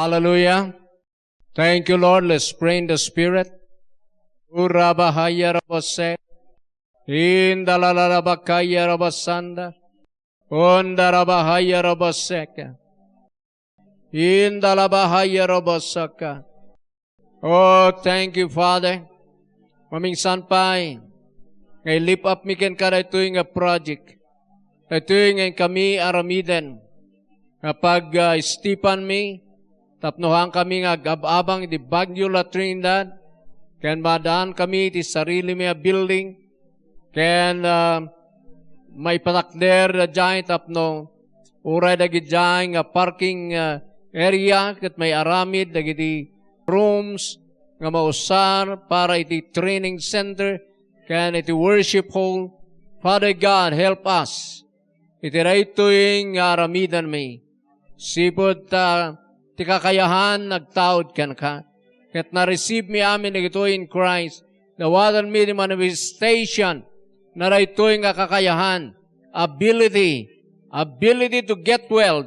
Hallelujah. Thank you, Lord. Let's pray in the Spirit. Urabahaya rabose. Indalalabakaya rabasanda. Undarabahaya raboseka. Indalabahaya rabosaka. Oh, thank you, Father. Maminsan pa ngay lift up mi ken kada ito yung project. Ito yung kami aramiden. Kapag Stephen mi, tapnohan kami nga gababang di Baguio La Trinidad, ken madaan kami ti sarili mi building, ken may patakder na dyan tapno, uray dagi dyan nga parking area, ket may aramid dagi rooms, nga mausar para iti training center, ken iti worship hall. Father God, help us. Iti rayto yung aramidan mi. Sipod ti kakayahan nagtaod ken ka. Ket na-receive mi amin ito in Christ. Nawadan mi di manifestation na rayto yung kakayahan. Ability to get well.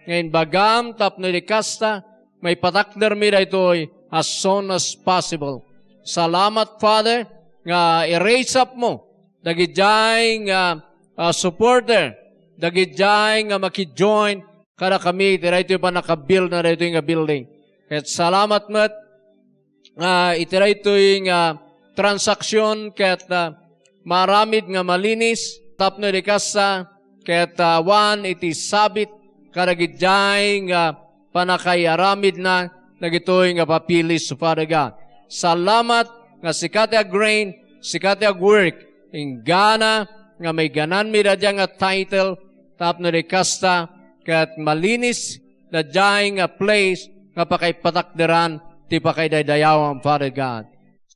Ngayon bagam tapno di kasta, may patakder mi rayto as soon as possible. Salamat, Father, nga i-raise up mo. Dagidjay nga supporter. Dagidjay nga maki-join kada kami. Ito yung pa nakabuild na ito yung building. Ket salamat met. Ito yung transaksyon ket maramid nga malinis. Tapno di kasa ket one iti sabit. Kada gidjay nga panakayaramid na nagitoy nga papilis sa Father God. Salamat nga sikati ag grain, sikati ag work, ingana nga may ganan mi dadya nga title, tapno di kasta, kat malinis dadya nga place nga pakay patakderan, ti pakay daydayawang Father God.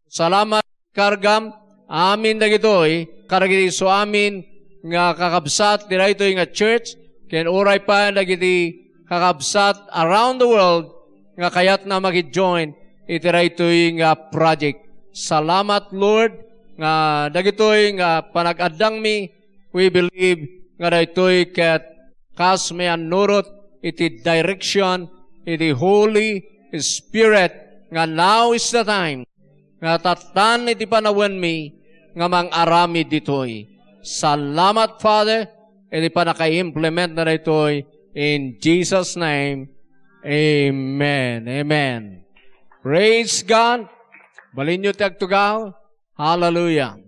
Salamat kargam, amin dagitoy, karagiti so amin nga kakabsat, dirayto nga church, ken uray pa dagiti kakabsat around the world, nga kayat na mag-join itiray ito'y nga project. Salamat, Lord, nga dagito'y nga panag-adang mi, we believe nga dagito'y kat kas may anurot iti direction, iti Holy Spirit, nga now is the time, nga tatan iti panawen mi, nga mang-arami dito'y. Salamat, Father, iti panaka-implement na dagito'y in Jesus' name. Amen. Amen. Praise God. Balinyo tagtugaw. Hallelujah.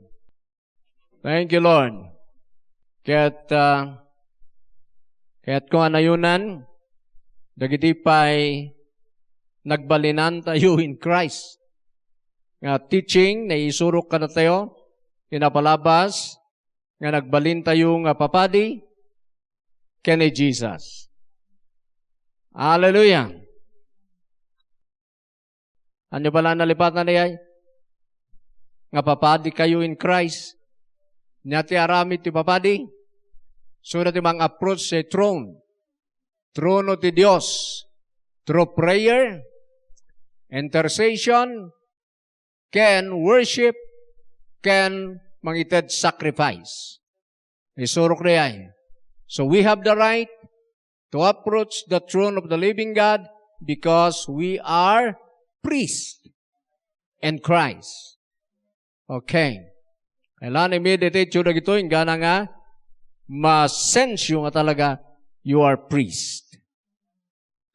Thank you, Lord. Kaya't kung anayunan, dagiti pa'y nagbalinan tayo in Christ. Nga teaching, na isurok ka na tayo, pinapalabas, nga nagbalin tayo nga papadi, kani Jesus. Hallelujah. Ano pala nalipat na niyay? Nga papadi kayo in Christ. Nyati aramid ti papadi. So na ti mang approach sa throne. Trono ti Dios. Through prayer, intercession, can worship, can mangited sacrifice. Isurok niyay. So we have the right to approach the throne of the living God because we are priests in Christ. Okay. Kailangan i-meditate yun na ito, yung gana nga, ma-sense yung talaga, you are priest.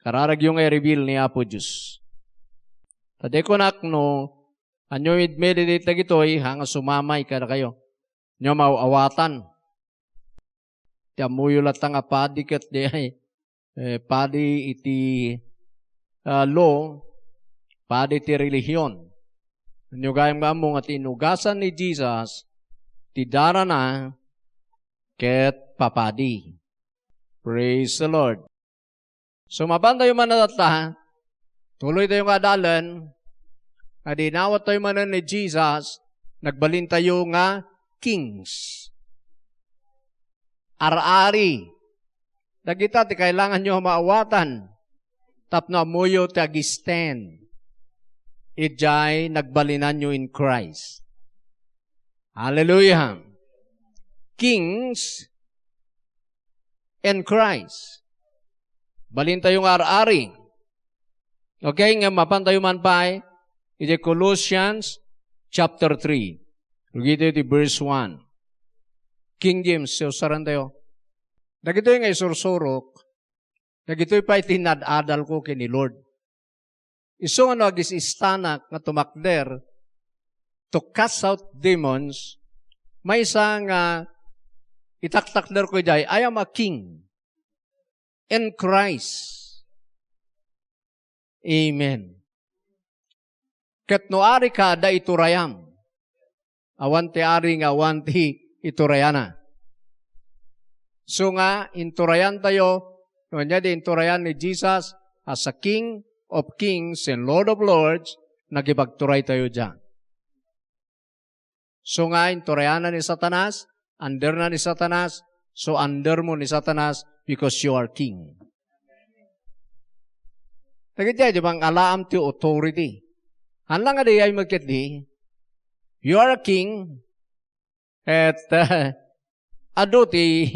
Kararag yung i-reveal ni Apo Diyos. Tade ko nakno, anyo i-meditate na ito, hanga sumamay ka na kayo. Nyo mauawatan. Tiamuyo latang apadi kat di ay, padi iti law, padi iti relihiyon. Nyo gayang mamong at inugasan ni Jesus, ti dara na, ket papadi. Praise the Lord. So mabanda yung manatata, tuloy tayo nga dalan, adinawat tayo manan ni Jesus, nagbalin tayo nga kings. Ar-ari. Dagita ti kailangan nyo maawatan. Tapno amuyo ti agistan. Ijay nagbalinan nyo in Christ. Hallelujah. Kings in Christ. Balin tayong ar-ari. Okay, nga mapantayo man pa iti Colossians chapter 3. Lugito iti verse 1. King James, usaran tayo. Dagitoy nga isursurok, dagitoy pa iti nadadal ko kini Lord. Iso nga nagis istanak nga tumakder to cast out demons, may isa nga itaktakder ko jay, I am a king in Christ. Amen. Ket no ari ka da iturayam. Awan ti ari nga awan ti iturayana. So nga, inturayan tayo, kanya di inturayan ni Jesus as a King of Kings and Lord of Lords, nagipagturay tayo dyan. So nga, inturayan na ni Satanas, under na ni Satanas, so under mo ni Satanas because you are King. Nagitya, di bang alaam ti authority? Hanlang nga di ay magkit di, you are a king, at ado ti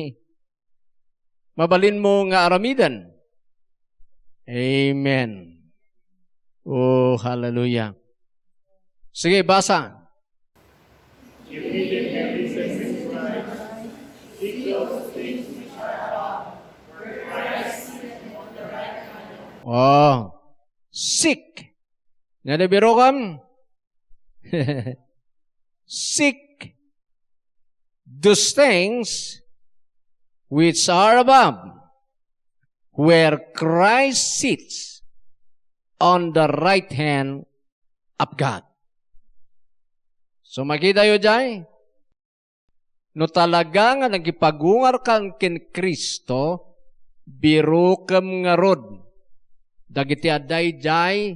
mabalin mo nga aramidan. Amen. Oh, hallelujah. Sige, basa. Oh, sick. Nadabiro kam? Seek those things which are above, where Christ sits on the right hand of God. So makita yun dyan, no talaga nga nagipagungar kang kin Kristo, biro kam nga rod, dagiti aday jay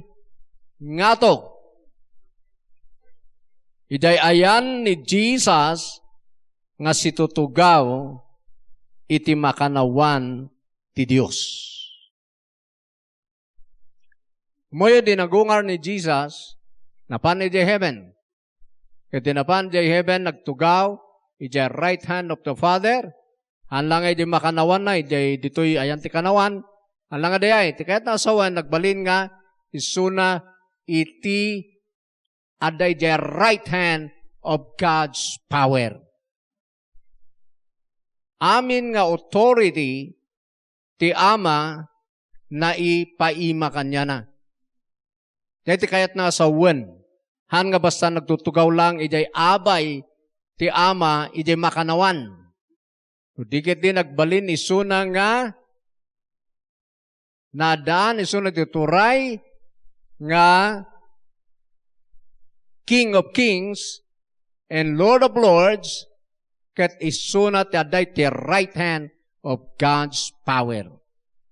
ngato. Iday ayan ni Jesus nga situtugaw iti makanawan ti Dios. Moyo dinagungar ni Jesus, napan iti heaven. Iti napan iti heaven, nagtugaw, iti right hand of the Father, hanlang iti makanawan na, iti dito'y ayan ti kanawan, hanlang iti ay, iti kaya't nasawan, nagbalin nga, isuna iti aday the right hand of God's power. Amin nga authority ti Ama na ipaima kanya na. Dito kaya't nasa wen. Han nga basta nagtutugaw lang ijay abay ti Ama ijay makanawan. Dikit din nagbalin isuna nga nadaan isuna ti turay nga King of Kings and Lord of Lords, ket isuna ti aday ti right hand of God's power.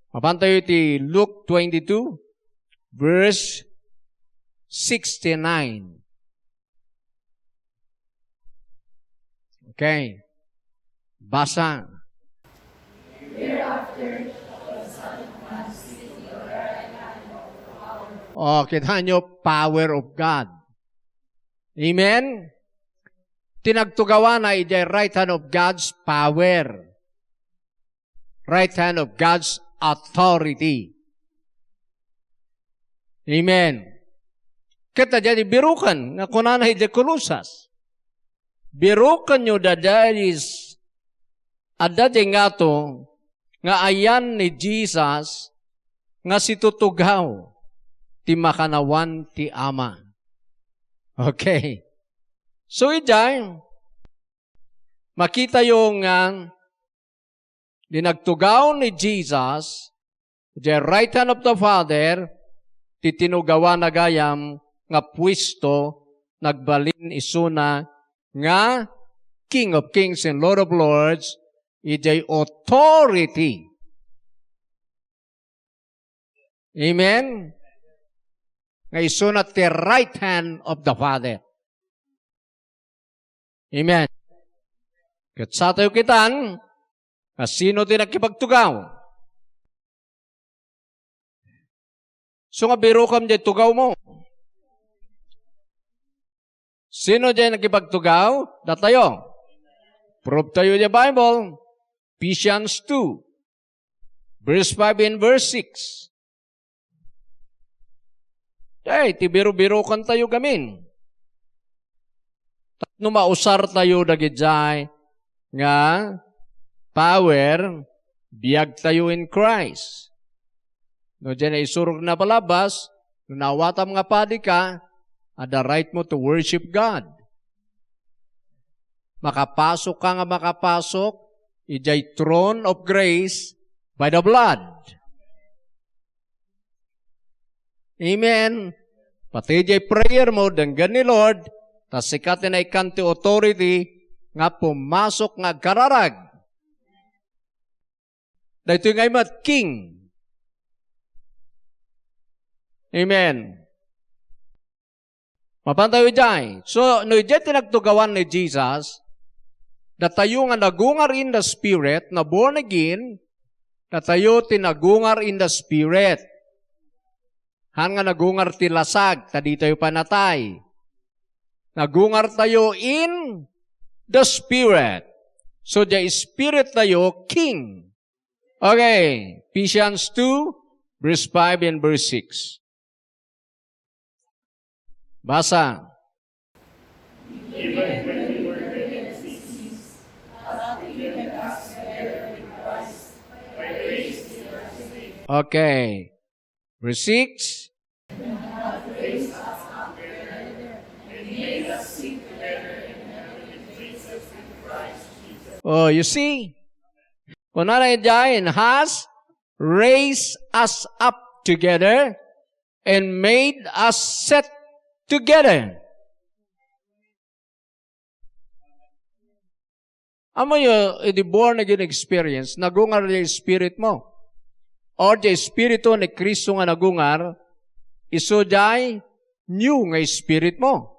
Mapantayo ti Luke 22, verse 69. Okay. Basa. Oh, kita nyo, power of God. Amen? Tinagtugawa na ijay right hand of God's power. Right hand of God's authority. Amen. Kita jadi birukan, nga kunana ijay kulusas. Birukan nyo dadayis ada nga to, nga ayan ni Jesus, nga situtugaw, ti makanawan ti Ama. Okay. So, ijay, makita yung dinagtugaw ni Jesus, the right hand of the Father, titinugawa na gayam, nga pwisto, nagbalin isuna, nga King of Kings and Lord of Lords, ijay authority. Amen? Nga isunat the right hand of the Father. Amen. Kat sa tayo kitan, sino din nagkipagtugaw? So nga biro kam dyan tugaw mo. Sino dyan nagkipagtugaw? Datayo. Prove tayo dyan Bible. Ephesians 2, verse 5 and verse 6. ti biro-biro kan tayo gamin. No mausar tayo dagijay nga power, biyag tayo in Christ. No, dyan ay isurog na palabas, no nawatam nga padi ka, ada right mo to worship God. Makapasok ka nga makapasok, ijay throne of grace by the blood. Amen. Pati ijay prayer mo, danggan ni Lord, tas sikatin ay kanti authority, nga pumasok nga kararag. Dahito yung aymat king. Amen. Mapantayo dyan. So, no ijay tinagtugawan ni Jesus, na tayo nga nagungar in the Spirit, na born again, na tayo tinagungar in the Spirit. Han nga nagungar tilasag, tadi tayo panatay. Nagungar tayo in the Spirit. So, the Spirit tayo, King. Okay, Ephesians 2, verse 5 and verse 6. Basa. Okay. Verse 6. Oh, you see? Kung nanay has raised us up together and made us sit together. Amo yung born again experience, nagungar yung spirit mo. Or the espiritu ni Kristo nga nagungar, iso jay new nga spirit mo.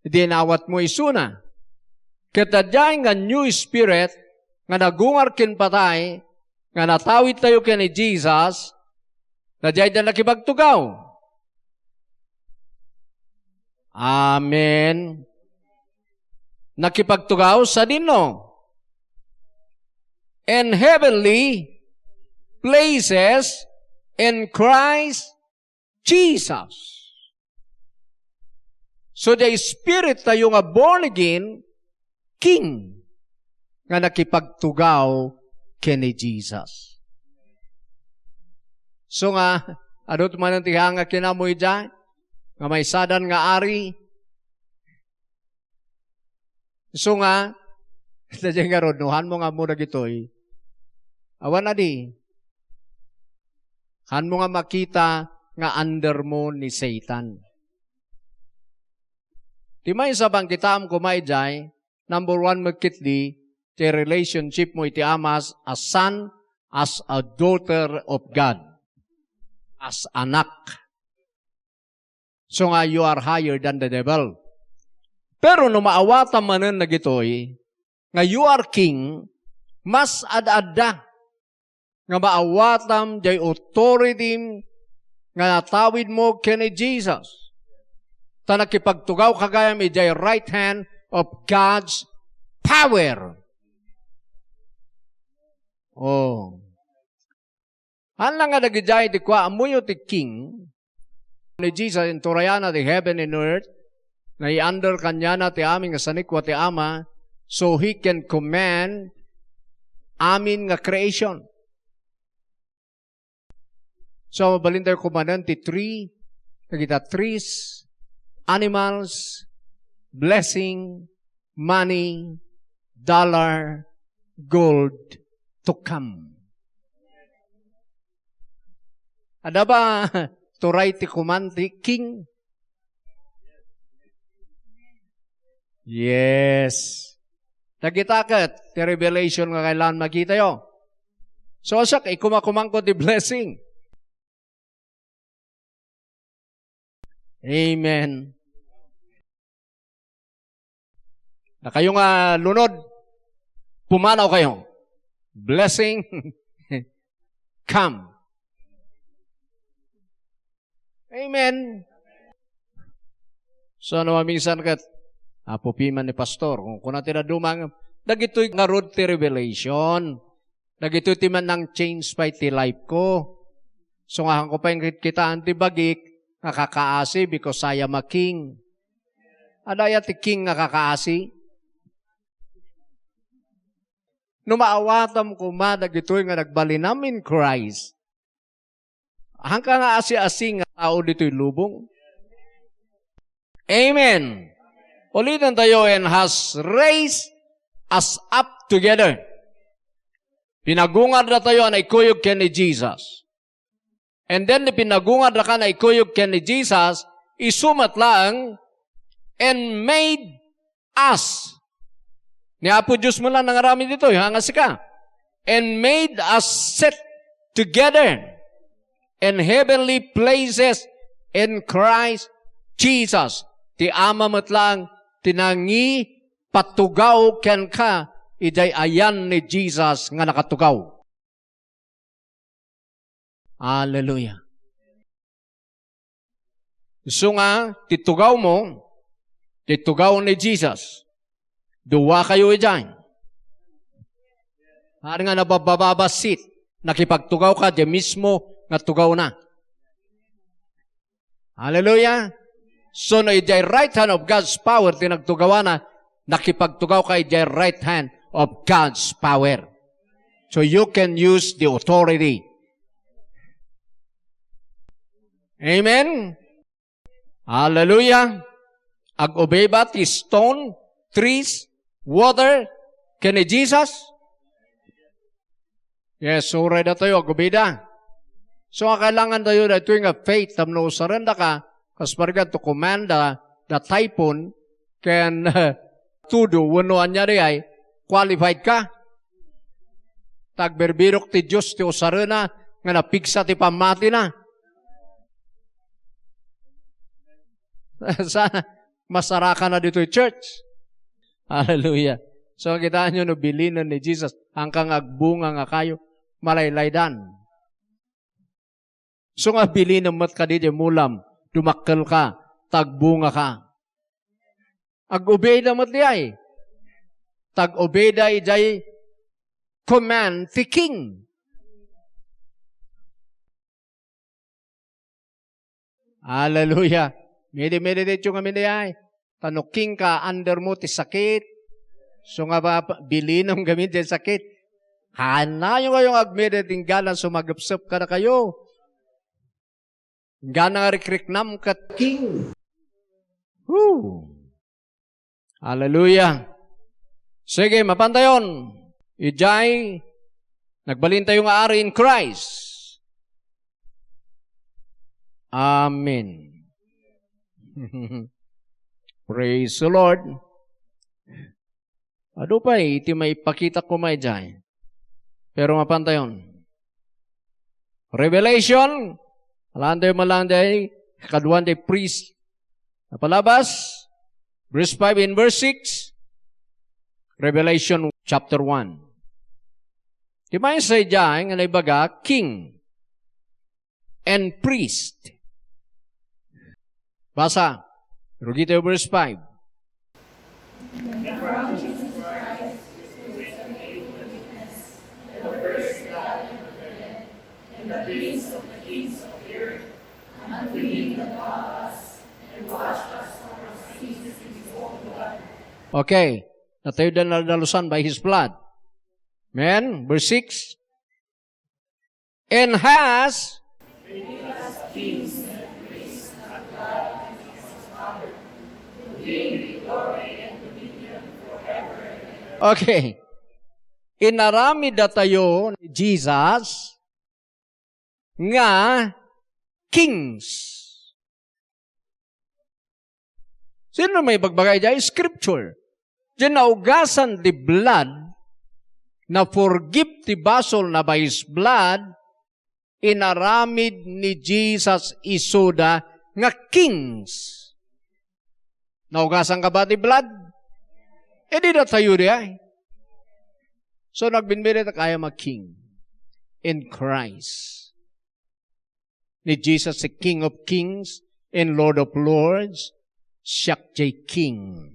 Hindi nawat mo isuna. Kita jay nga new spirit, nga nagungar kin patay, nga natawid tayo kin ni Jesus, na jay na nakibagtugaw. Amen. Nakipagtugaw sa dino. And heavenly places in Christ Jesus. So the Spirit tayo nga born again, King, nga nakipagtugaw kini Jesus. So nga, adot man ang tihanga kinamoy dyan, nga may sadan nga ari. So nga, sadya nga ron, nuhan mo nga muna gitoy, awan na di. Han mo nga makita nga under mo ni Satan. Di may sabang kita am kumay jay, number 1 magkitli, ti relationship mo iti amas as son, as a daughter of God. As anak. So nga, you are higher than the devil. Pero no maawata manen na gitoy, nga you are king, mas ad-adda, nga maawatam jay authority nga natawid mo kini Jesus. Ta nakipagtugaw kagayam jay right hand of God's power. Oh. Hanlang nga nagijay di kwa amuyo ti king ni Jesus in Torayana the heaven and earth na i-under kanya na ti aming sanikwa ti ama so He can command amin nga creation. So, mabalintay kumanan ti tree, nagita trees, animals, blessing, money, dollar, gold to come. Ada ba turay ti kumanti king? Yes. Nagitakat, ti revelation nga kailan makita yo. So, siya, ikumakumang ko ti blessing. Amen. Na kayo nga lunod, pumanaw kayo. Blessing, come. Amen. So, ano minsan kat, apupiman ni pastor, kung natin na dumang, nagito'y nga road ti revelation. Nagito'y ti man ng change by ti life ko. So nga ko pa yung kita antibagik, nga kakaasi because saya ma king. Adaya ti king nga kakaasi. Numaawatam ko madag ito'y nga nagbalinam in Christ. Hangka nga asi-asi nga tao dito'y lubong. Amen. Ulitin tayo, and has raised us up together. Pinagungad na tayo na ikuyog ken ni Jesus. And then, pinagungad na ka na ikuyog ken ni Jesus, isumat lang, and made us. Ni Apo Diyos mo lang nangarami dito, hangas ka. And made us sit together in heavenly places in Christ Jesus. Ti ama mo't lang, tinangi patugaw ken ka, iday ayan ni Jesus nga nakatugaw. Hallelujah. So nga, titugaw mo, titugaw ni Jesus. Duwa kayo iday. Hari nga nabababasit, nakipagtugaw ka, di mismo nga tugaw na. Hallelujah. So, na ijay right hand of God's power, tinagtugawa na, nakipagtugaw ka ijay right hand of God's power. So, you can use the authority. Amen? Hallelujah. Ag-obey ba ti stone, trees, water, kani Jesus? Yes, so ready na tayo, ag-obey da. So, kailangan tayo na ito yung faith, tamno sarenda ka, kas parga to command the typhoon can tudo wano niya ay qualified ka. Tagberbirok ti Diyos ti usarena nga napigsa ti pamati na. Sana masaraka na dito yung church. Hallelujah. So kita nyo no bilinan ni Jesus hanggang agbunga nga kayo malaylaydan. So nga bilinan mat ka dito mulam. Dumakkel ka, tagbunga ka. Ag-obey na matliay. Tag-obey da ijay command the king. Hallelujah. Medi-meditate yung kami niyay. Tanuking ka, under mo ti sakit. So nga ba, bilinong gamit din sakit. Hana yung kayong ag-meditate galan, sumagapsap ka na kayo. Gana rikriknam kat king. Woo! Hallelujah. Sige, mapantayon. Ijay, nagbalin tayong ari in Christ. Amen. Praise the Lord. Ado pa iti may pakita ko may jay. Pero mapantayon. Revelation, alanday malanday, kaduan day priest. Napalabas, verse 5 and verse 6, Revelation chapter 1. Di ba yung sa dyan, nga naibaga, king and priest. Basa, rugi tayo verse 5. Okay. Natayo na nalusan by His blood. Amen. Verse 6. And has okay. Inarami da tayo ni Jesus nga kings. Sino may pagbagay dyan? Scripture. Diyan naugasan the blood na forgive ti basol na by His blood, inaramid ni Jesus isuda nga kings. Naugasan ka ba ti blood? E di na tayo diya. So nagbinbirit na kaya mag-king in Christ. Ni Jesus si King of Kings and Lord of Lords, siyak jay King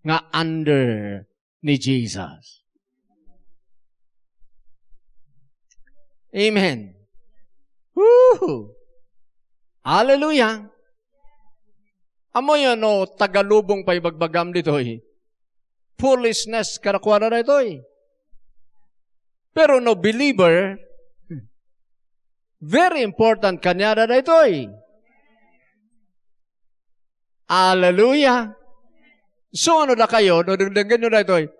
nga under ni Jesus. Amen. Woo! Hallelujah! Amo yan o, tagalubong pa ibagbagam dito eh. Foolishness, karakuha na ito eh. Pero no believer, very important kanya na ito eh. Hallelujah! So ano na kayo, no dagdagan nyo na ito eh.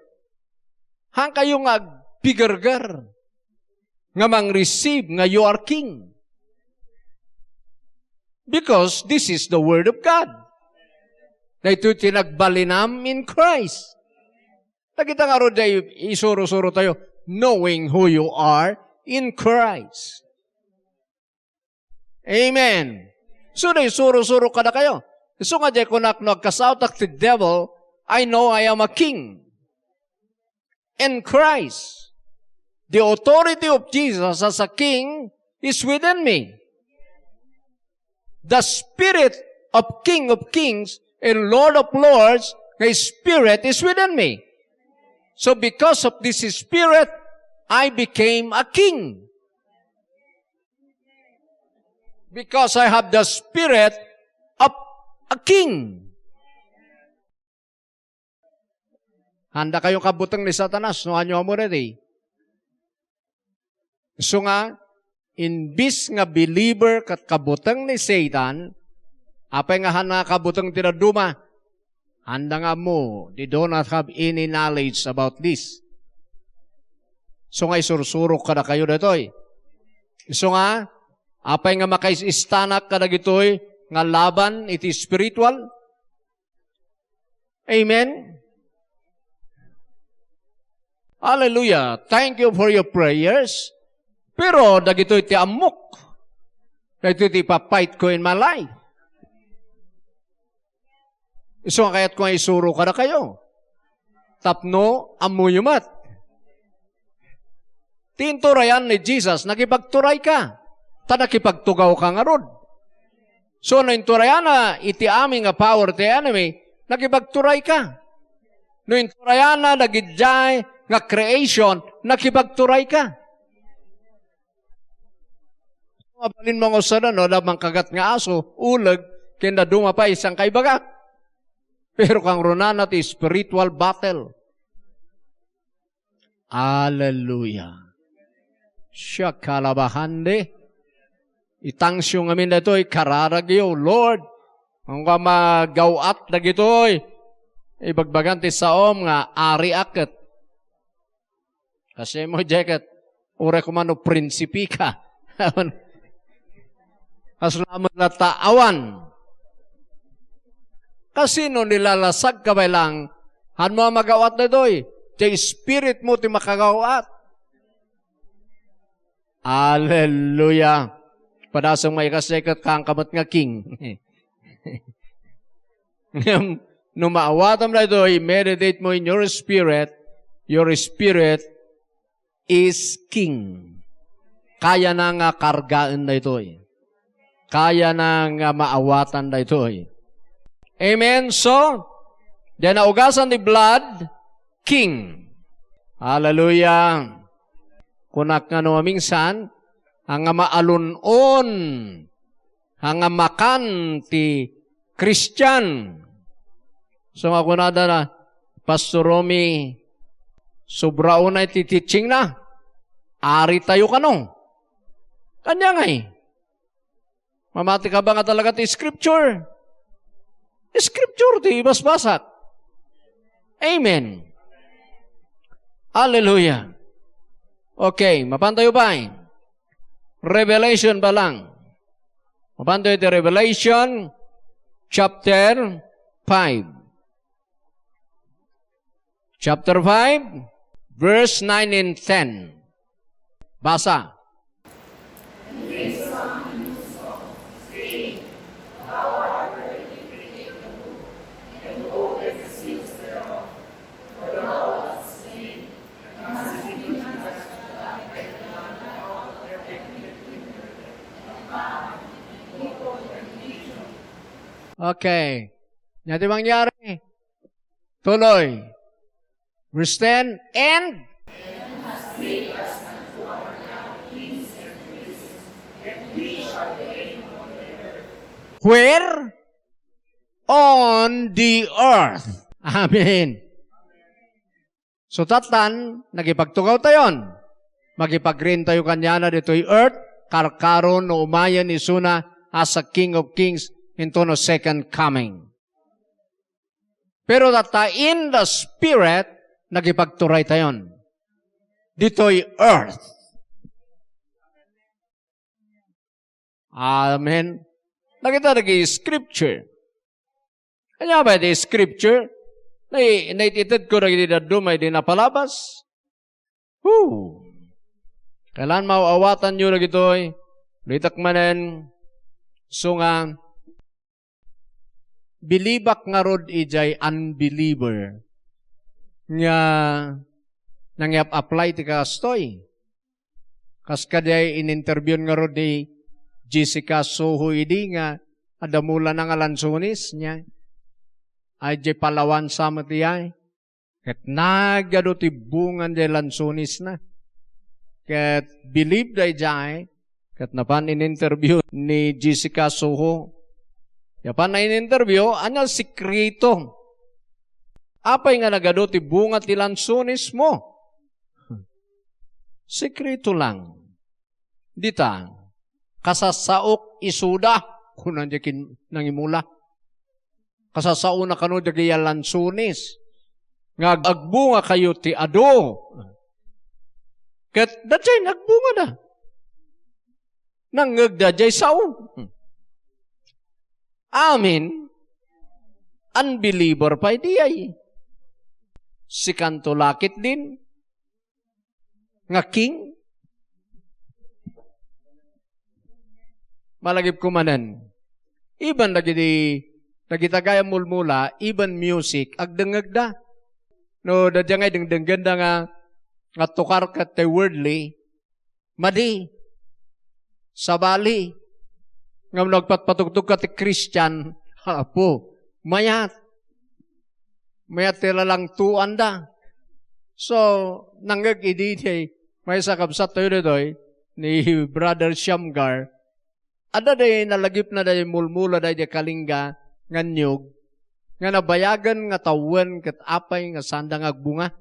Hang kayo nga biggerger, nga mang-receive nga you are king. Because this is the Word of God. Na ito tinagbalinam in Christ. Nakita nga ro dahil isuro-suro tayo, knowing who you are in Christ. Amen. So na isuro-suro ka na kayo. So nga dahil kung nagkasautak the devil, I know I am a king. In Christ, the authority of Jesus as a king is within me. The Spirit of King of Kings and Lord of Lords, His Spirit is within me. So because of this Spirit, I became a king. Because I have the Spirit of a king. Handa kayong kabutang ni Satanas, no anyo mo ready. So nga, imbis nga believer kat kabutang ni Satan, apay nga hana kabutang tinaduma, handa nga mo, they do not have any knowledge about this. So nga isursurok ka na kayo dito eh. So nga, apay nga makaistanak ka na gito'y, nga laban, it is spiritual. Amen? Hallelujah. Thank you for your prayers. Pero, dagito'y ti amok. Dagito'y ti papight ko in my life. So, kaya't kung isuro ka na kayo. Tapno, amuyumat. Tinturayan ni Jesus, nakipagturay ka. Nakipagtugaw ka nga rod. So, no inturayan na iti aming nga power ti enemy, nakipagturay ka. No inturayan na nagidjay nga creation, nakipagturay ka. Mabalin mo nga sa no, labang kagat nga aso, ulag, kenda dumapa isang kaibaga. Pero kang ronan natin, spiritual battle. Hallelujah. Siya kalabahande. Itangsyo ngamin na ito'y kararagyo, Lord. Ang magawat na gito'y ibagbagan ti saom nga ari akit. Kasi mo, jacket, ure ko man o prinsipi ka. Asalamat na taawan. Kasi no nilalasag ka ba lang, han mo magawat na doy, the spirit mo ti makagawat. Hallelujah. Padasang may kasekat kang kamat nga king. No maawatam na doy, meditate mo in your spirit is king. Kaya na nga kargaan na ito'y. Kaya na nga maawatan na ito'y. Amen? So, diyan naugasan ni blood, king. Hallelujah. Kunak nga no minsan, ang maalunon, ang makan ti Christian. So, ako na Pastor Romy, sobra unay ti teaching na. Ari tayo ka no. Kanya nga eh. Mamati ka ba nga talaga ti scripture? Scripture ti basbasak. Amen. Hallelujah. Okay, mapantayo pa eh. Revelation ba lang? Mapantayo ti Revelation chapter 5. Chapter 5, verse 9 and 10. Basa. Okay. Yan yung mangyari. Tuloy. Verse 10, and has made us unto our now kings and priests, that we Where? On the earth. Amen. So tatan, nagipagtugaw tayon. Magipag-green tayo kanya na dito'y earth, karkaron no umayan ni Suna as a King of Kings into no second coming. Pero data in the Spirit, nagipagturay tayon. Dito'y earth. Amen. Nakita nagi scripture. Kanya ba di scripture? Naititid ko nagi dumay di napalabas. Kailan mauawatan nyo na gito'y litak manen sunga bilibak nga rod ijay unbeliever nga nangyap-apply ti kastoy. Kas kaday in-interview nga rod ni Jessica Soho idi nga adamula na nga lansunis niya. Ay jay Palawan sa matiyay. Kat nagado ti bungan jay lansunis na. Kat believe day jay. Kat napan in-interview ni Jessica Soho. Yapan na in-interview, anyal sikrito. Apay nga nagado ti bunga ti lansunis mo. Sikrito lang. Dita. Kasasaok isuda, kung nandiyakin nangimula. Kasasao na kano dagaya lansunis. Nga agbunga kayo ti ado. Kat dajay nagbunga na. Nangagdajay sao. Amin. Unbeliever pa di ay. Si kanto lakit din. Nga king. Malagip kumanan. Iban nagitagaya mulmula, iban music, agdangagda. No, dadyangay dengdengganda nga tukar ka te wordly, madi, sabali, nga nagpatpatugtog ka te Christian, hapo, mayat tila lang tuan da. So, nanggag idi, may sakabsat tayo doy, ni Brother Shamgar, ada day nalagip na day mulmula day kalingga nga nyug, nga nabayagan nga tawen kat apay nga sandang agbunga.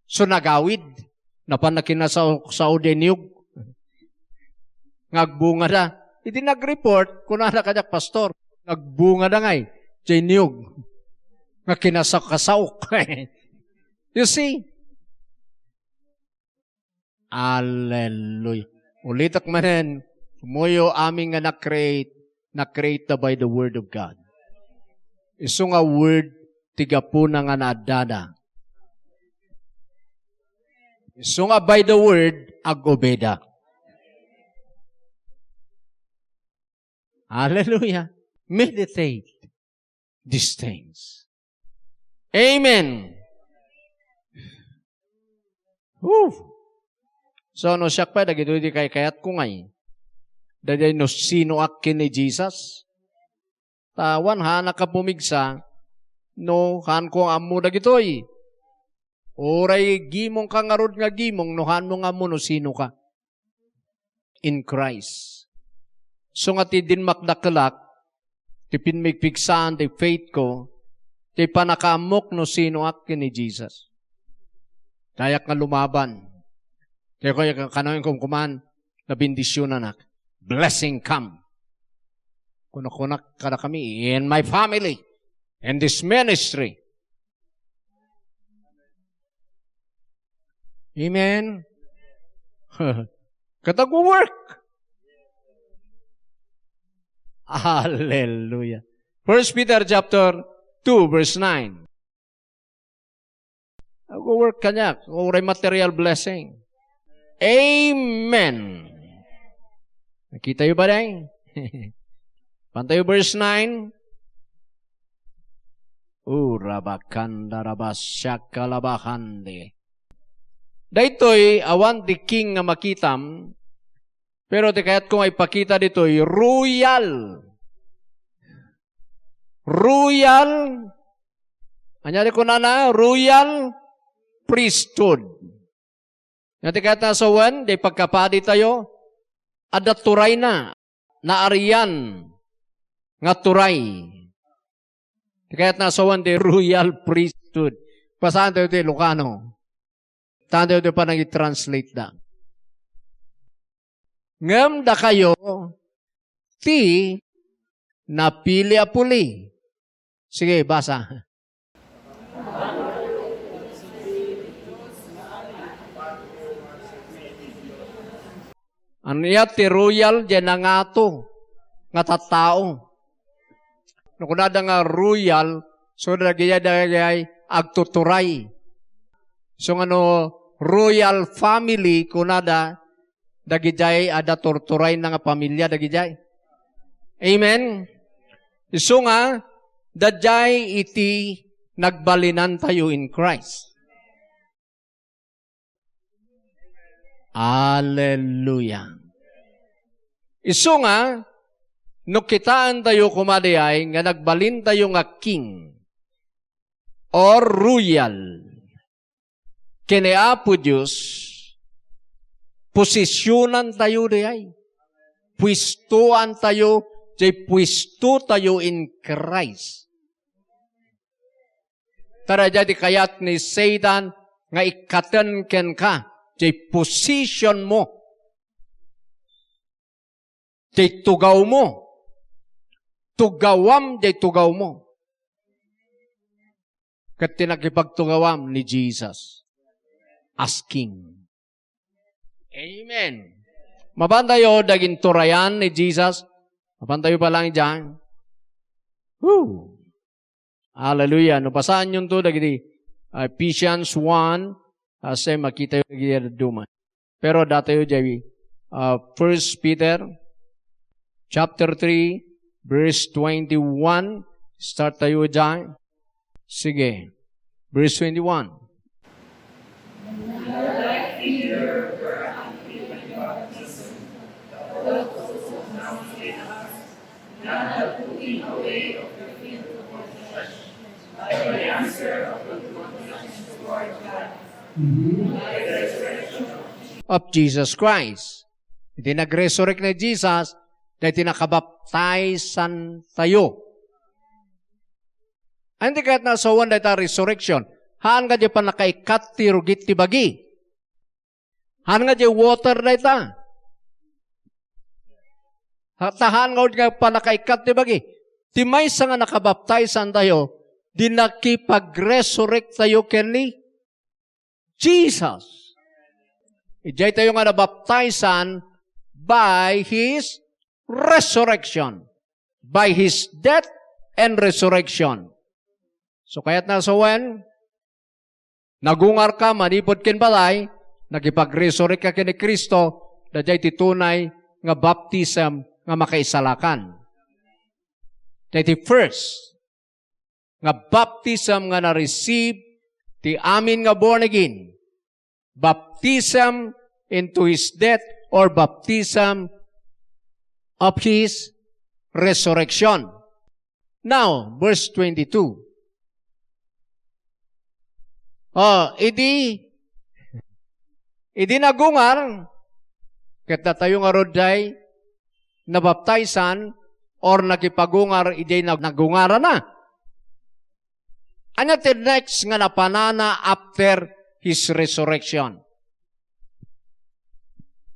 So nagawid, napanakina sa de nyug. Ngagbunga da. Iti nag-report, kunana kajak pastor, nagbunga da ngay, jay nyug. Nga kinasak-kasaok. You see? Hallelujah. Ulitak manen, Muyo aming nga na-create na by the Word of God. Iso nga word, tiga po na nga naadada. Iso nga by the Word, agobeda. Hallelujah. Meditate these things. Amen. Woo. So, no siyak pa, dagito di kay kayat ko ngay. Daday no sino akin ni Jesus. Tawan ha nakapumigsa no han ko amu dagitoy. Oray gimong ka ngarod nga gimong no han mo nga mo no sino ka. In Christ. So nga ti din makdakalak ti pinmigpigsaan ti faith ko ti panakamok no sino akin ni Jesus. Dayak nga lumaban. Kaya ko kanoy kong kuman na bendisyon anak. Blessing come. Kunak-kunak kada kami in my family, in this ministry. Amen. Katag work. Hallelujah. 1 Peter chapter 2 verse 9. Nag-work kanya. Oray material blessing. Amen. Nakita yung ba rin? Pantayo verse 9. Urabakanda rabasyakalabahande. Daytoy awan ti king nga makitam, pero ti kayat kung ay pakita ditoy, royal. Royal. Anyari ko na, royal priesthood. Nga ti kayat na sawan, di pagkapadi tayo, adaturay na, naariyan, nga turay. Kaya't nasawan di royal priesthood. Pasaan tayo di Lucano? Saan tayo di pa nang i-translate na? Ngam da kayo, ti napili apuli. Sige, basa. Ano ya ti royal dyan nga ato, nga tatao. No, kung nada nga royal, so dagay agtuturay. So ano, royal family, kung nada, dagijay ada torturay na nga pamilya, dagijay. Amen? So nga, dajay iti nagbalinan tayo in Christ. Hallelujah. Iso nga, no kitaan tayo kumadayay, nga nagbalin tayo nga king or royal. Kineapo Diyos, posisyonan tayo dayay. Pwistuan tayo, jay pwisto tayo in Christ. Tara jadi kayat ni Satan, nga ikatan ken ka, jay position mo. Jay tugaw mo. Tugawam jay tugaw mo. Kat tinakipagtugawam ni Jesus as King. Amen. Mabantayo daging turayan ni Jesus. Mabantayo pa lang dyan. Woo! Hallelujah. No, pasaan yun to dagiti Ephesians 1 Asay makita yung nagiyaduma. Pero dati yung jawi. 1 Peter chapter 3 verse 21. Start tayo dyan. Sige. Verse 21. Of Jesus Christ. Hindi nag-resurrect na Jesus dahil tinakabaptizan tayo. Hindi kahit nasawan dahil ta resurrection. Haan nga di pa nakaikat ti rugit ti bagi. Haan nga di water dahil ta. Haan nga pa nakaikat ti bagi. Ti may sa nga nakabaptizan tayo, di nakipag-resurrect tayo kenli Jesus. Ijay tayo nga nabaptizan by His resurrection. By His death and resurrection. So kaya't nasawan, nagungar ka, manipod kin balay, nagipag-resurrect ka kini Kristo, dajay titunay nga baptism nga makaisalakan. Dati first, nga baptism nga na-receive, ti amin nga born again. Baptism into His death or baptism of His resurrection. Now, verse 22. Idi nagungar, kata tayo nga roday, nabaptizan, or nakipagungar, idi nagungara na. Ano the next nga napanana after His resurrection?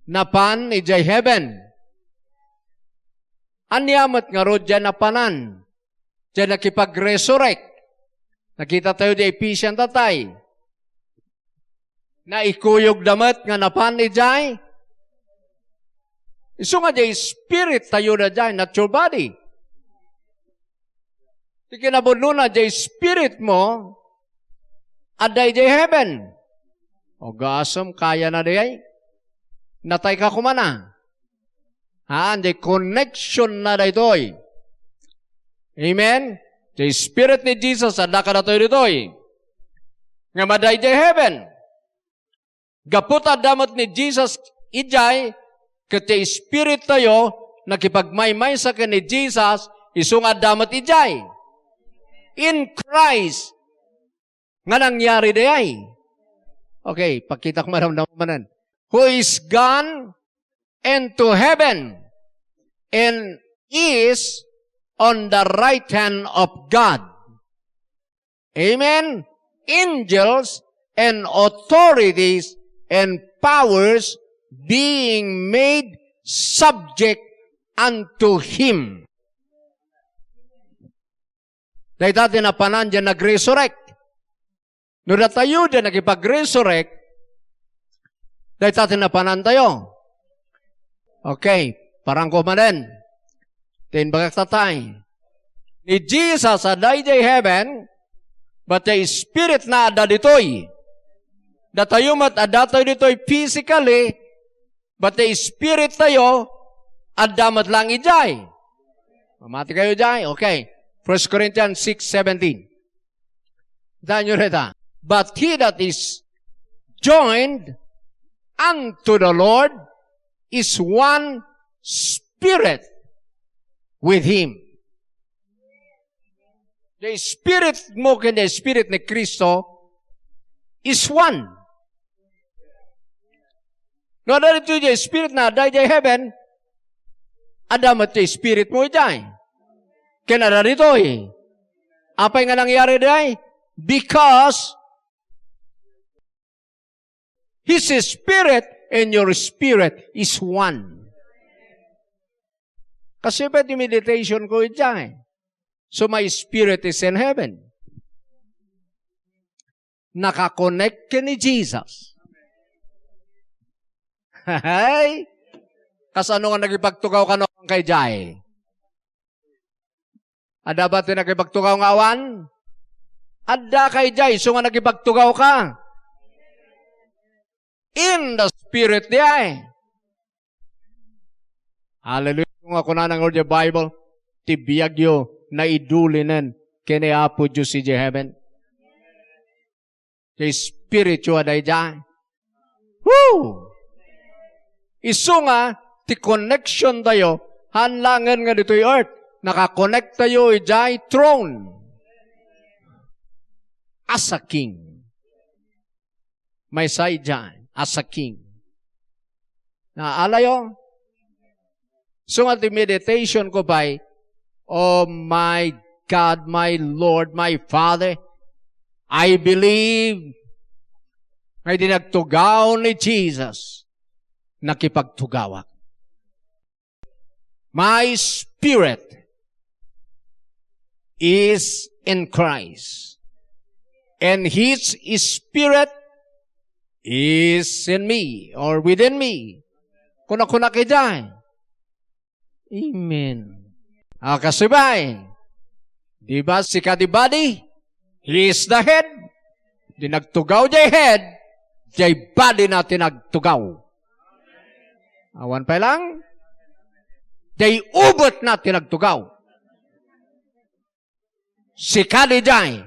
Napan, ijay heaven. Anyamat nga ro dyan napanan. Dyan nakipag-resurrect. Nakita tayo di Ephesians tatay. Na ikuyog damat nga napan ijay. Iso nga jay spirit tayo na dyan, not your body. Di kinabunlo na jay spirit mo, aday jay heaven. O gasam, kaya na day. Natay ka kumana. Jay connection na day toy. Amen? Jay spirit ni Jesus, ada ka na toy ditoy. Nga maday jay heaven. Gaputa damat ni Jesus, ijay, kati spirit tayo, nakipagmaymay sa ni Jesus, isunga damat ijay. In Christ, nga nangyari day. Okay, pakita ko maramdaman. Who is gone into heaven and is on the right hand of God. Amen? Angels and authorities and powers being made subject unto Him. Dahil dati na panan dyan nag-resurrect. Nung tayo dyan nagipag-resurrect, dahil dati na panan tayo. Okay, parang kumanin. Then bagaktatay. Ni Jesus aday day heaven, but the Spirit na ada ditoy. Datayo mat ada tayo ditoy physically, but the Spirit tayo ada mat lang ijay. Mamati kayo jay? Okay. 1 Corinthians 6:17. Dahil nyo rita. But he that is joined unto the Lord is one spirit with Him. The spirit mo and the spirit ni Kristo is one. No, dahil ito yung spirit na dahil yung heaven, adamat yung spirit mo dyan. Kaya na dito eh. Apa yung nangyari dyan? Because His spirit and your spirit is one. Kasi ba't yung meditation ko dyan? So my spirit is in heaven. Nakakonect ka ni Jesus. Hey! Kasano nga nagipagtugaw ka noong kay Jai? Ada ba ito nagipagtugaw nga awan? Ada kay Jai, so nga nagipagtugaw ka. In the spirit diay. Hallelujah. Kung ako na ng Lord yung Bible, tibiyag yo na idulinen kini Apo Diyos si heaven. Kay spiritual day Jai. Woo! Iso nga, ti connection tayo, hanlangan nga dito yung earth. Nakakonect tayo ijay throne. As a king. May say dyan, as a king. Naala yun? So nga ti meditation ko ba'y, oh my God, my Lord, my Father, I believe may dinagtugaw ni Jesus nakipagtugawak. My spirit is in Christ. And His spirit is in me or within me. Kuna-kuna kayo. Amen. Kasibay. Diba si kadibadi? He is the head. Di nagtugaw jay head, jay body natin nagtugaw. Awan pa lang. Jay ubot natin nagtugaw. Si kadi jay,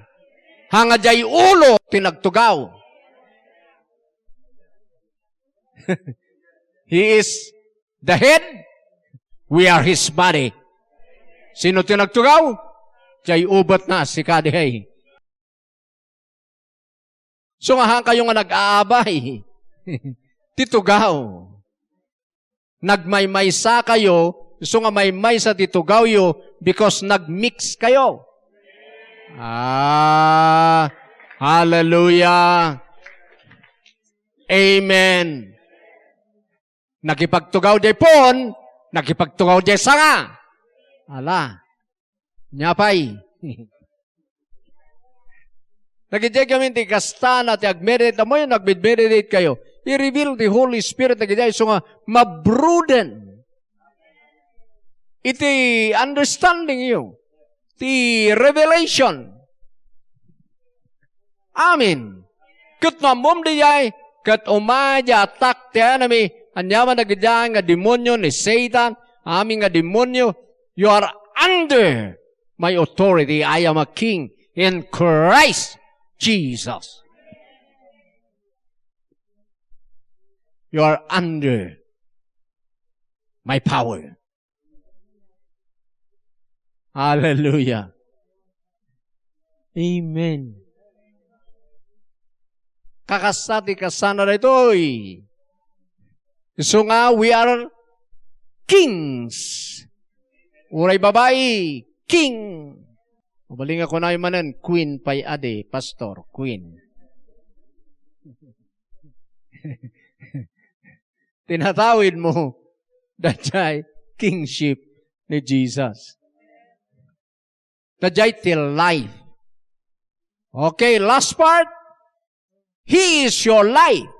hanga jay ulo tinagtugaw. He is the head, we are His body. Sino tinagtugaw? Jay ubot na si kadi hay. So nga kayo nga nag-aabay. Titugaw. Nagmaymaysa kayo, so nga maymay sa titugaw yo because nagmix kayo. Hallelujah. Amen. Nakipagtugaw di pon, nakipagtugaw di sanga. Ala. Nyapay. Nagijay kami ti kastana, ti agmeditate mo yun, nag-meditate kayo. I-reveal the Holy Spirit nagijay, so nga, mabruden. Iti understanding you. Ti revelation. Amen. Kat namom di jay, kat umadya atak ti enemy, anyaman nagijay nga demonyo ni Satan, amin nga demonyo, you are under my authority. I am a king in Christ Jesus. You are under my power. Hallelujah. Amen. Kakasati kasana na ito'y. So nga, we are kings. Uray babae, king. Mabaling ako na yung manan, queen pay ade, pastor, queen. Tinatawid mo, dajay kingship ni Jesus. Dajay till life. Okay, last part. He is your life.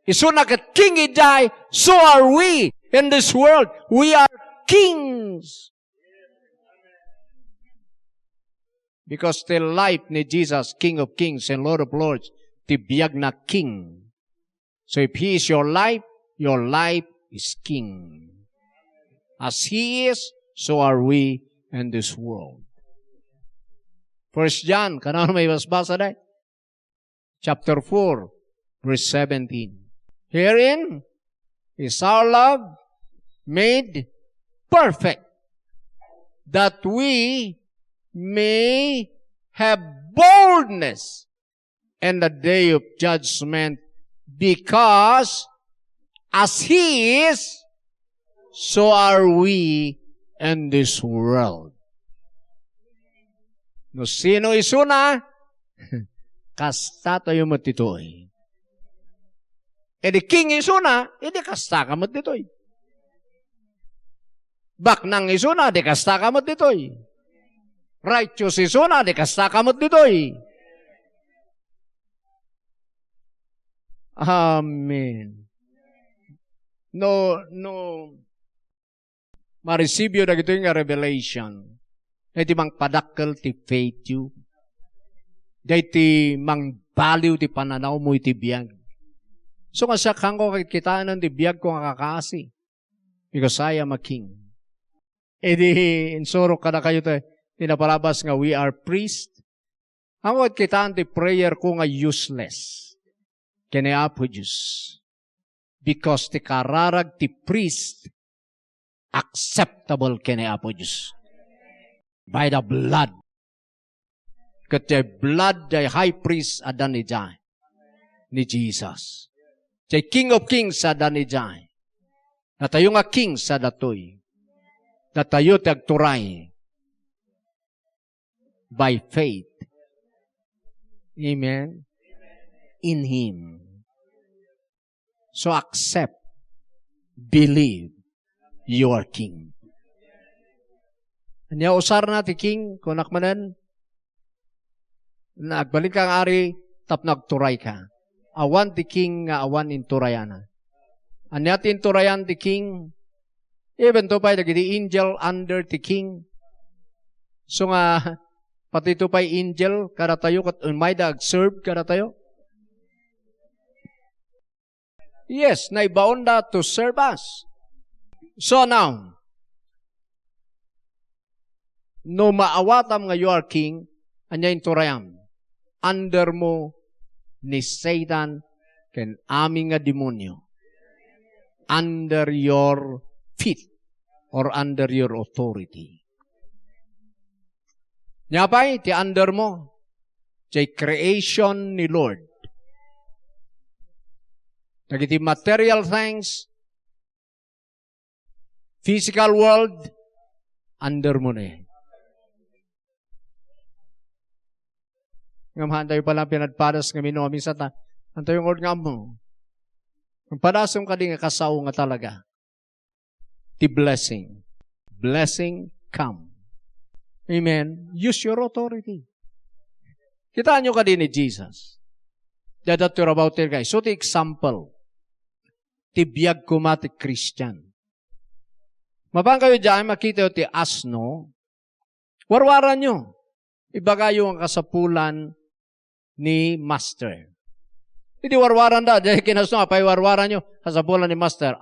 Isuna kat king iday, so are we in this world. We are kings. Because till life ni Jesus, King of Kings and Lord of Lords, tibiyag na king. So if He is your life is king. As He is, so are we in this world. 1 John, kanano may basbasa day? Chapter 4, verse 17. Herein is our love made perfect, that we may have boldness in the day of judgment, because as He is, so are we in this world. No sino isuna, kasta tayo matitoy. E di king isuna, e di kasta ka matitoy. Baknang isuna, di kasta ka matitoy. Righteous isuna, di kasta ka matitoy. Amen. No, ma-receive yun na ito yung revelation. Dahil mang padakkel ti faith you. Dahil ti mang baliw ti pananaw mo iti biyag. So nga siya kang ko kitaan ti biyag ko nga kakasi. Because I am a king. E di insuro ka na kayo tayo. Pinapalabas nga we are priest. Ang kitaan ti prayer ko nga useless. Kaniapo Diyos. Because ti kararag ti priest acceptable kaniapo Diyos. By the blood. Kat the blood the high priest adan ni Jai. Ni Jesus. The King of Kings adan ni Jai. Natayo nga king sa datoy. Natayo tagturay. By faith. Amen. In Him. So accept, believe, you are king. Anya usar na ti king, kung nakmanan, nagbalik kang ari, tap nagturay ka. Awan ti king nga awan inturayana. Anya ti inturayan ti king, even to pa'y nagiti angel under ti king. So nga, pati to pa'y angel, kada tayo, kat umay da serve kada tayo. Yes, naibaon da to serve us. So now, no maawatam nga you are king, anya inturayam. Under mo ni Satan ken aming nga demonyo. Under your feet or under your authority. Nyapay, ti under mo, jay creation ni Lord. Nagiti material things, physical world, under mo na eh. Ngamahan tayo pala pinadpadas nga minomi sa ta. Anto yung word nga mo. Ang padasong ka din nga kasaw nga talaga. The blessing. Blessing come. Amen. Use your authority. Kitaan nyo ka din ni Jesus. That you're about it, guys. So the example. Tibiyag kumati Christian. Mapang kayo dyan, makita yung ti asno, warwaran nyo. Ibagayo ang kasapulan ni Master. Hindi warwaran da, dahil kinasno, apay warwaran nyo, kasapulan ni Master.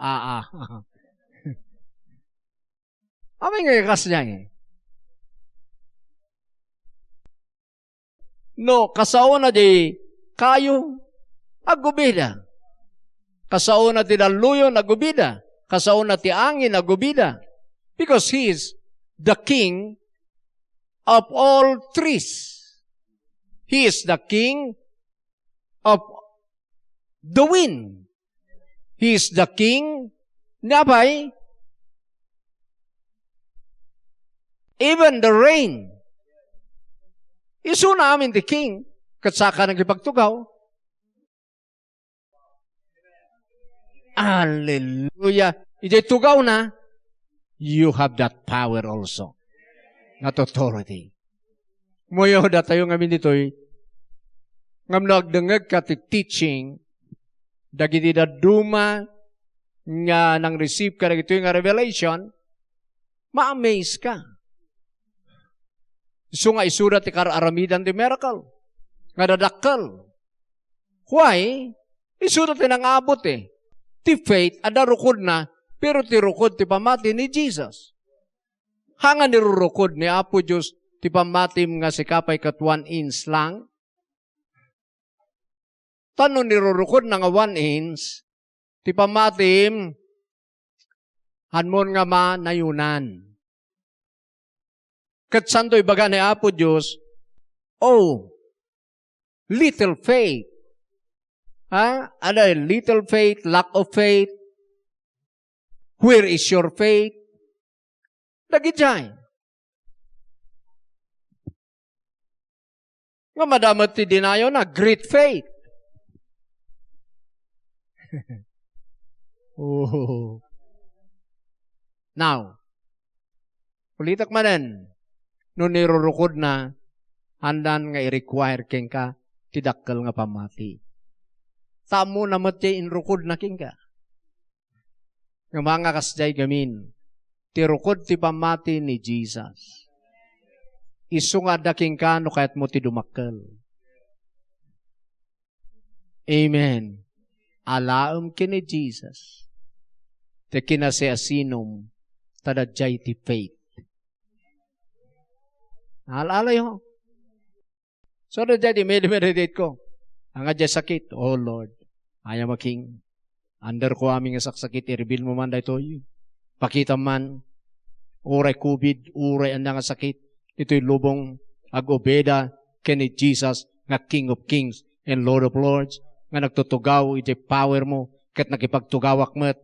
Amay nga kas niya eh. No, kasauna di kayo, agubida. Kasauna ti daluyo, agubida. Kasauna ti angin, agubida. Because He is the King of all trees. He is the King of the wind. He is the King, nabay, Even the rain. Isu namin the king, katsaka nagipagtugaw. Hallelujah. Ijay tugaw na, you have that power also. Not authority. Muyo da tayo ngamin dito'y, ngam nagdangag ka ti teaching, dagiti da duma, nga nang receive ka na ito yung revelation, ma-amaze ka. So nga isurat ti kararamidan ti miracle. Nga dadakkel. Why? Isurat ti nangabot eh. Ti faith, ada rukod na, pero ti rukod ti pamati ni Jesus. Hanga nirurukod ni Apo Diyos ti pamatim nga si kapay kat 1 inch lang. Tano nirurukod na nga 1 inch, ti pamatim, hanmon nga manayunan. Kat santo ibaga ni Apo Diyos, oh, little faith. Ada little faith, lack of faith. Where is your faith? Dagijay. Nga madamat ti dinayo na, great faith. Oh. Now, ulitak manen, no nirurukod na, handan nga i-require king ka, tidakkel nga pamati. Tamo na matya inrukod na king ka. Nga mga kasjay gamin, tirukod ti pamati ni Jesus. Isu nga daking ka, no kahit mo ti dumakkel. Amen. Alaam kini Jesus. Te kinasiasinom, tadadjay ti faith. Naalala yun. So, dadjay di meditate ko. Ang adya sakit, oh Lord, ayaw making, under ko aming saksakit, i-reveal mo man dahito yun. Pakita man, uray COVID, uray ang nga sakit, ito'y lubong agobeda kini Jesus, nga King of Kings and Lord of Lords, nga nagtutugaw, ito'y power mo, kat nakipagtugawak mo't,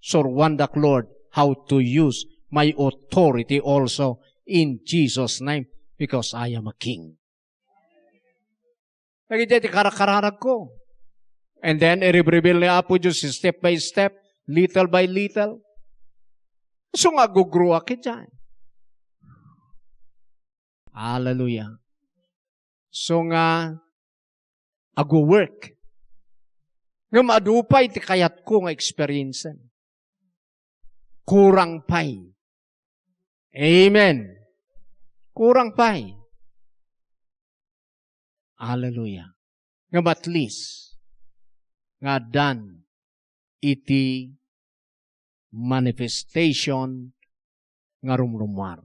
surwandak Lord, how to use my authority also in Jesus' name, because I am a King. Nagigiti karak-kararag ko. And then, i-reveal ni Apo Diyos step by step, little by little. So nga, gugrow akit dyan. Hallelujah. So nga, ago-work. Nga madupay, ti kayat ko nga experience. Kurang pay. Amen. Kurang pay. Hallelujah. Nga at least, nga dan iti manifestation nga rumrumar.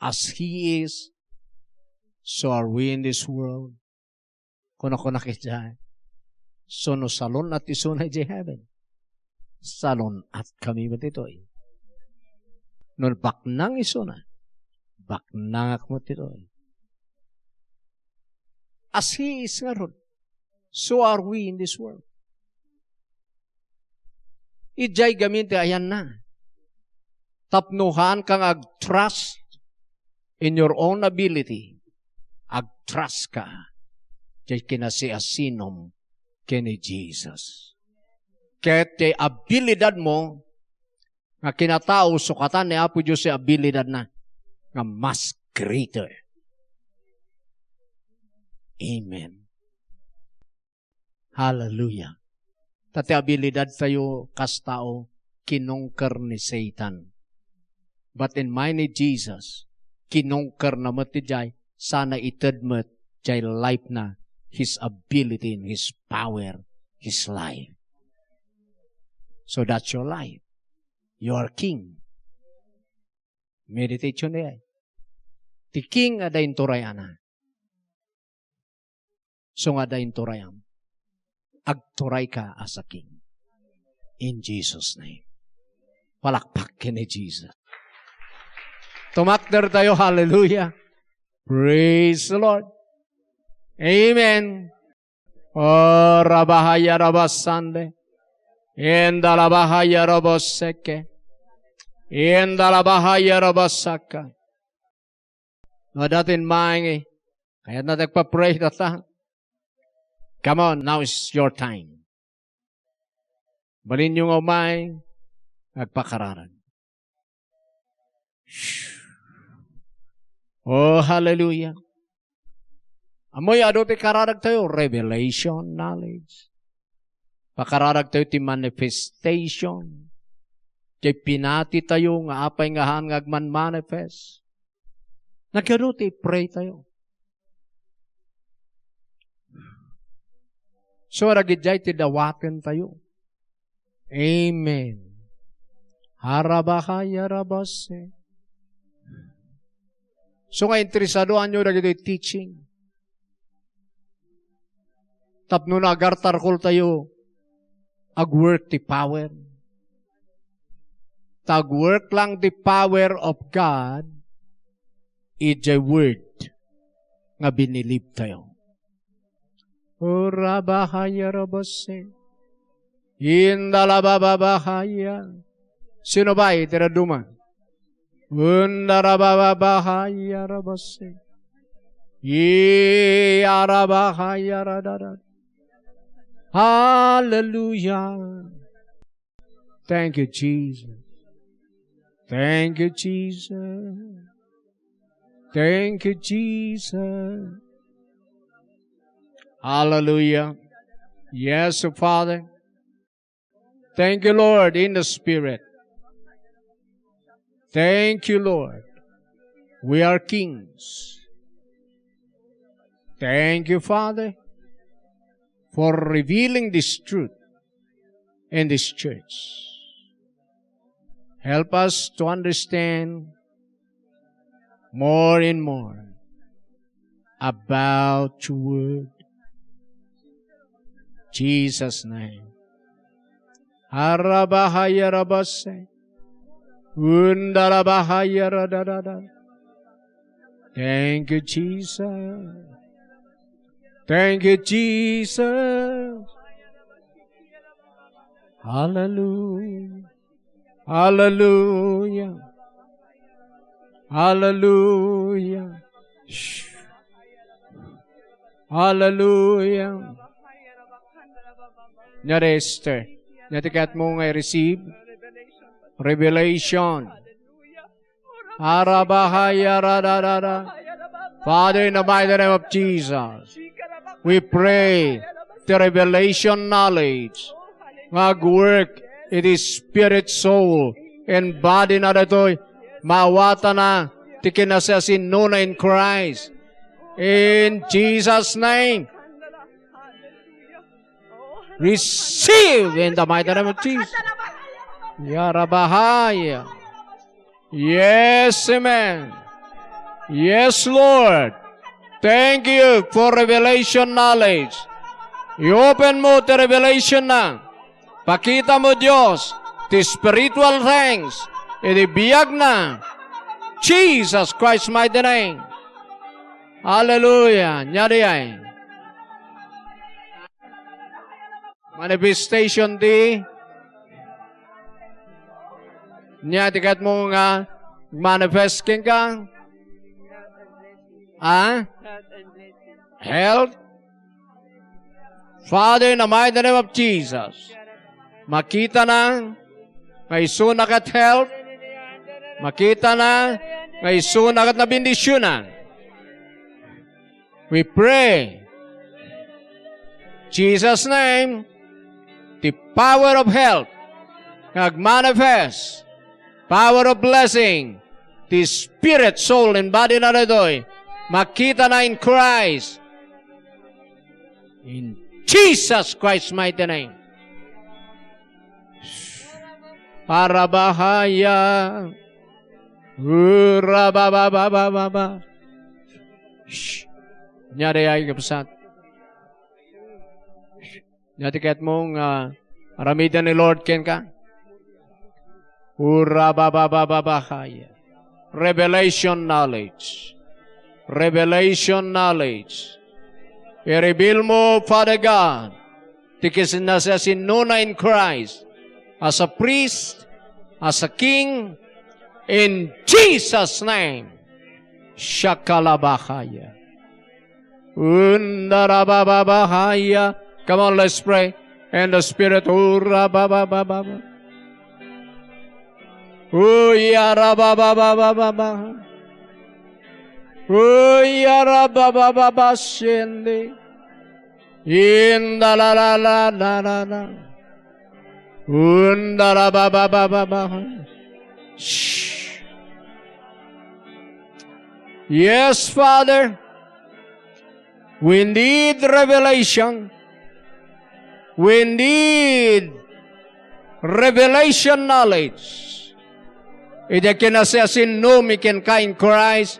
As He is, so are we in this world. Kung ako nakita, so no salon at isunay di heaven. Salon at kami matitoy. No baknang isunay, baknang ak matitoy. As He is nga ron, so are we in this world. Ijay gamin ti ayan na. Tapnuhan kang ag-trust in your own ability. Ag-trust ka. Jay kinasiasinom kini Jesus. Kaya ti abilidad mo, nga kinatao, sukatan ni Apo Diyos si abilidad na, nga mas greater. Amen. Hallelujah. Tati abilidad tayo kastao kinongker ni Satan. But in my ni Jesus, kinongker na mo ti jay, sana itadmat jay life na, His ability and His power, His life. So that's your life. You are king. Meditation na yan. Ti king ada inturayana. So nga da inturayam. Agturay ka as a king. In Jesus' name. Palakpak ni Jesus. Tumakder tayo. Hallelujah. Praise the Lord. Amen. Oh, rabahaya rabasande. Enda rabahaya raboseke. Indalabahaya rabasaka. No, datin maing kaya na nagpa-pray na ta. Come on, now is your time. Balin yung umay, nagpakararan. Oh, hallelujah. Amoy adote kararag tayo, revelation, knowledge. Pakararag tayo ti manifestation. Kay pinati tayo nga apay nga hangag man manifest. Nagkarote, pray tayo. So, ragidjay ti dawaten tayo. Amen. Harabahaya rabase. So, nga interesadoan nyo ragidjay teaching. Tapno na agartarkol tayo. Agwork ti power. Tag-work lang the power of God, it's a word nga binilib tayo. Urabahaya rabase. Indalababahaya. Sino ba itira duma? Undarababahaya rabase. Arabahaya radadad. Hallelujah. Thank you, Jesus. Thank you, Jesus. Thank you, Jesus. Hallelujah. Yes, Father. Thank you, Lord, in the Spirit. Thank you, Lord. We are kings. Thank you, Father, for revealing this truth in this church. Help us to understand more and more about your word. Jesus' name. Harabahaya rabase. Undarabahaya radadada. Thank you, Jesus. Thank you, Jesus. Hallelujah. Hallelujah. Hallelujah. Shh. Hallelujah. Nyari Esther. Natikat mo nga receive revelation. Arabahaya radadada. Father, in the mighty name of Jesus, we pray the revelation knowledge. Mag-work it is spirit, soul, and body na datoy. Mawata na tikinasasin nuna in Christ. In Jesus' name. Receive in the mighty name of Jesus. Yarabahaya. Yes, amen. Yes, Lord. Thank you for revelation knowledge. I-open mo the revelation na. Pakita mo, Diyos, the spiritual things. Ibiyag na. Jesus Christ mighty name. Hallelujah. Nyari ay. Manifestation di. Nyati kat mo nga manifest king ka. Health. Father, in the mighty name of Jesus, makita na may sunakat health. Makita na may sunakat na bendisyonan. We pray, Jesus' name, the power of health, nag-manifest, power of blessing, the spirit, soul, and body na nadoy, makita na in Christ. In Jesus Christ's mighty name. Para bahaya. Urabababababa. Nyari ay kapsat. Nyati kat mong aramidan ni Lord ken ka. Urababababahaya. Revelation knowledge. Revelation knowledge. I-reveal mo, Father God, tikisin na siya sinuna in Christ, as a priest, as a king, In Jesus' name. Shakalabahaya. Undarababahaya. Come on, let's pray. And the Spirit. Urababababa. Uyarababababa. Uyarabababashende. Indalalalala. Undarababababa. Shh. Yes, Father. We need revelation. We need revelation knowledge. Ida kinasasin no me can kind Christ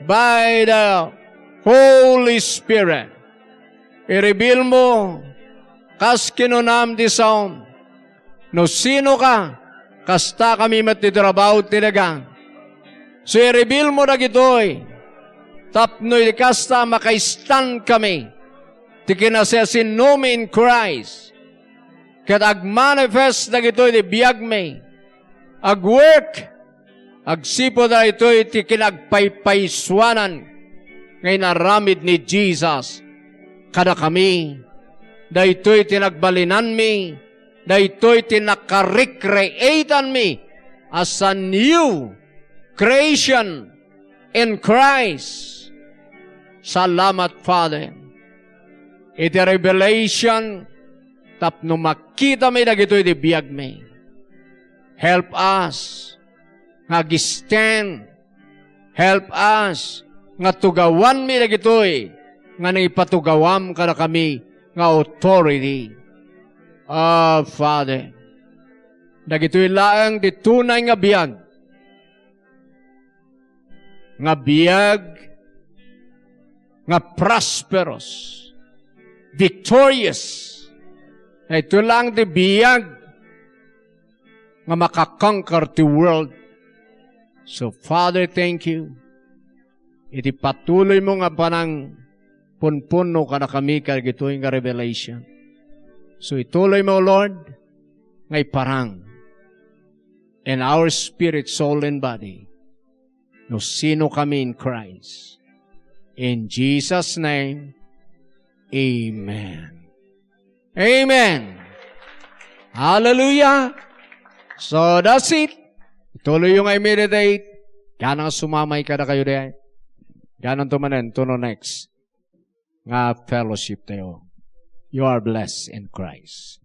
by the Holy Spirit. I-reveal mo kas kinunam di saom. No sino ka, kasta kami matitrabaho tinagang. So i-reveal mo na gitoy. Tapnoy kasta makaistan kami. Ti kinasasin no me in Christ. Kat ag-manifest na gitoy di biyag me. Ag-work. Agsipo na ito iti kinagpaypayswanan ngay naramid ni Jesus. Kada kami, da ito'y tinagbalinan mi, da ito'y tinakarecreatan mi as a new creation in Christ. Salamat, Father. Iti revelation, tapno makita mi na ito'y di biyag mi. Help us. Nga-stand. Help us. Nga tugawan mi na gitoy. Nga naipatugawam ka na kami. Nga authority. Father. Na gitoy laang di tunay nga biyag. Nga biyag. Nga prosperous. Victorious. Na ito lang di biyag. Nga makakonquer the world. So, Father, thank you. Iti patuloy mo nga panang punpuno ka na kami kagitoy nga revelation. So, ituloy mo, Lord, ngay parang in our spirit, soul, and body. No sino kami in Christ. In Jesus' name, Amen. Amen. Hallelujah. So, that's it. Tuloy yung i-meditate. Ganang sumamay ka na kayo diyan. Ganang tumanin. Tuno next. Nga fellowship tayo. You are blessed in Christ.